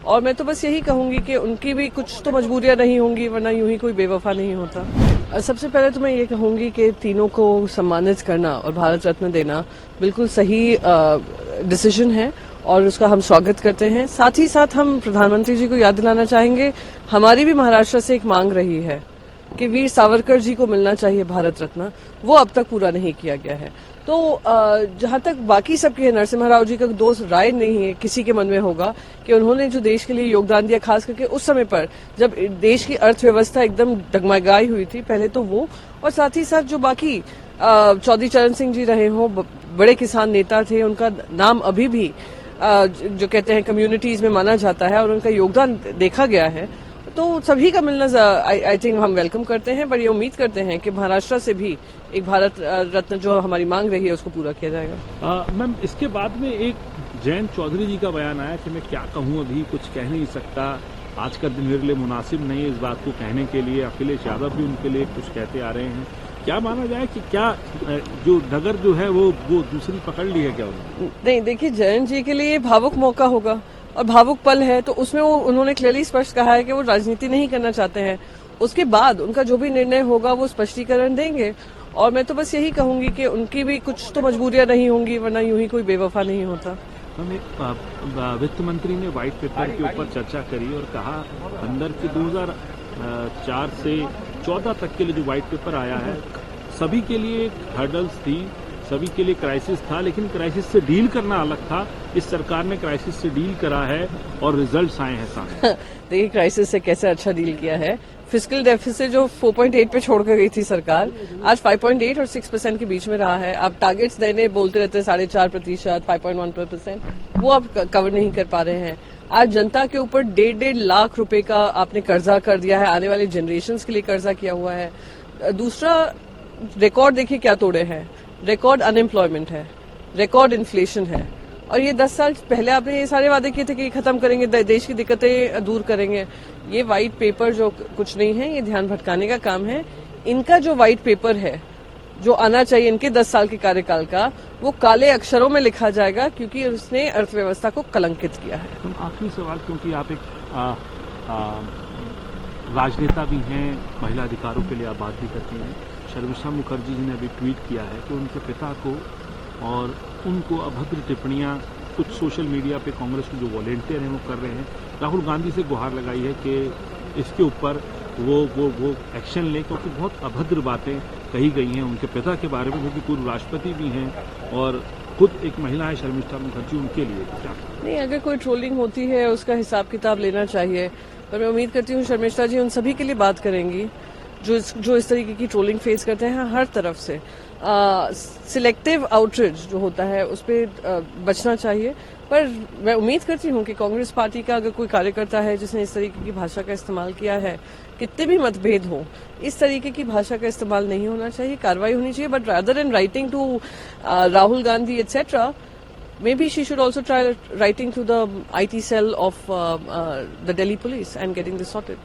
और मैं तो बस यही कहूंगी कि उनकी भी कुछ तो मजबूरियां नहीं होंगी, वरना यूं ही कोई बेवफा नहीं होता। सबसे पहले तो मैं ये कहूंगी कि तीनों को सम्मानित करना और भारत रत्न देना बिल्कुल सही डिसीजन है और उसका हम स्वागत करते हैं। साथ ही साथ हम प्रधानमंत्री जी को याद दिलाना चाहेंगे, हमारी भी महाराष्ट्र से एक मांग रही है कि वीर सावरकर जी को मिलना चाहिए भारत रत्न, वो अब तक पूरा नहीं किया गया है। तो जहां तक बाकी सबके है, नरसिम्हा राव जी का दोस्त राय नहीं है किसी के मन में होगा कि उन्होंने जो देश के लिए योगदान दिया, खास करके उस समय पर जब देश की अर्थव्यवस्था एकदम डगमगाई हुई थी, पहले तो वो, और साथ ही साथ जो बाकी चौधरी चरण सिंह जी रहे हों, बड़े किसान नेता थे, उनका नाम अभी भी जो कहते हैं कम्युनिटीज में माना जाता है और उनका योगदान देखा गया है। तो सभी का मिलना आई थिंक हम वेलकम करते हैं, पर ये उम्मीद करते हैं कि महाराष्ट्र से भी एक भारत रत्न जो हमारी मांग रही है उसको पूरा किया जाएगा। मैम, इसके बाद में एक जयंत चौधरी जी का बयान आया कि मैं क्या कहूं, अभी कुछ कह नहीं सकता, आज का दिन मेरे लिए मुनासिब नहीं है इस बात को कहने के लिए। अखिलेश यादव भी उनके लिए कुछ कहते आ रहे हैं। क्या माना जाए कि क्या जो नगर जो है वो दूसरी पकड़ ली है क्या उन्होंने? नहीं, देखिए, जयंत जी के लिए भावुक मौका होगा और भावुक पल है, तो उसमें उन्होंने क्लियरली स्पष्ट कहा है कि वो राजनीति नहीं करना चाहते हैं। उसके बाद उनका जो भी निर्णय होगा वो स्पष्टीकरण देंगे, और मैं तो बस यही कहूंगी कि उनकी भी कुछ तो मजबूरियां नहीं होंगी, वरना यूं ही कोई बेवफा नहीं होता। वित्त मंत्री ने व्हाइट पेपर के ऊपर चर्चा करी और कहा अंदर की 2004 से 14 तक के लिए जो व्हाइट पेपर आया है, सभी के लिए हर्डल्स थी, सभी के लिए क्राइसिस था, लेकिन क्राइसिस से डील करना अलग था। इस सरकार ने क्राइसिस से डील करा है और रिजल्ट्स आए हैं सामने। देखिए, क्राइसिस से कैसे अच्छा डील किया है। फिस्कल डेफिसिट जो 4.8 पे छोड़ कर गई थी सरकार, आज 5.8 और 6% के बीच में रहा है। आप टारगेट्स नए बोलते रहते हैं, 4.5%, 5.1%, वो आप कवर नहीं कर पा रहे हैं। आज जनता के ऊपर 1.5 लाख रुपए का आपने कर्जा कर दिया है, आने वाले जनरेशन्स के लिए कर्जा किया हुआ है। दूसरा, रिकॉर्ड देखिए क्या तोड़े हैं, रिकॉर्ड अनएम्प्लॉयमेंट है, रिकॉर्ड इन्फ्लेशन है, और ये 10 साल पहले आपने ये सारे वादे किए थे कि खत्म करेंगे, देश की दिक्कतें दूर करेंगे। ये व्हाइट पेपर जो कुछ नहीं है, ये ध्यान भटकाने का काम है। इनका जो व्हाइट पेपर है जो आना चाहिए इनके 10 साल के कार्यकाल का, वो काले अक्षरों में लिखा जाएगा, क्योंकि उसने अर्थव्यवस्था को कलंकित किया है। आखिरी सवाल, क्योंकि आप एक राजनेता भी हैं, महिला अधिकारों के लिए आप बात भी करती हैं, शर्मिष्ठा मुखर्जी जी ने अभी ट्वीट किया है कि उनके पिता को और उनको अभद्र टिप्पणियां कुछ सोशल मीडिया पे कांग्रेस के जो वॉलेंटियर हैं वो कर रहे हैं। राहुल गांधी से गुहार लगाई है कि इसके ऊपर वो एक्शन लें, क्योंकि बहुत अभद्र बातें कही गई हैं उनके पिता के बारे में, क्योंकि पूर्व राष्ट्रपति भी हैं और खुद एक महिला है शर्मिष्ठा मुखर्जी, उनके लिए क्या? नहीं, अगर कोई ट्रोलिंग होती है उसका हिसाब किताब लेना चाहिए, पर मैं उम्मीद करती हूँ शर्मिष्ठा जी उन सभी के लिए बात करेंगी जो इस तरीके की ट्रोलिंग फेस करते हैं हर तरफ से। सिलेक्टिव आउटरीच जो होता है उस पर बचना चाहिए, पर मैं उम्मीद करती हूँ कि कांग्रेस पार्टी का अगर कोई कार्यकर्ता है जिसने इस तरीके की भाषा का इस्तेमाल किया है, कितने भी मतभेद हो, इस तरीके की भाषा का इस्तेमाल नहीं होना चाहिए, कार्रवाई होनी चाहिए। But rather an writing to Rahul Gandhi etcetera, maybe she should also try writing to the IT cell of the Delhi police and getting this sorted.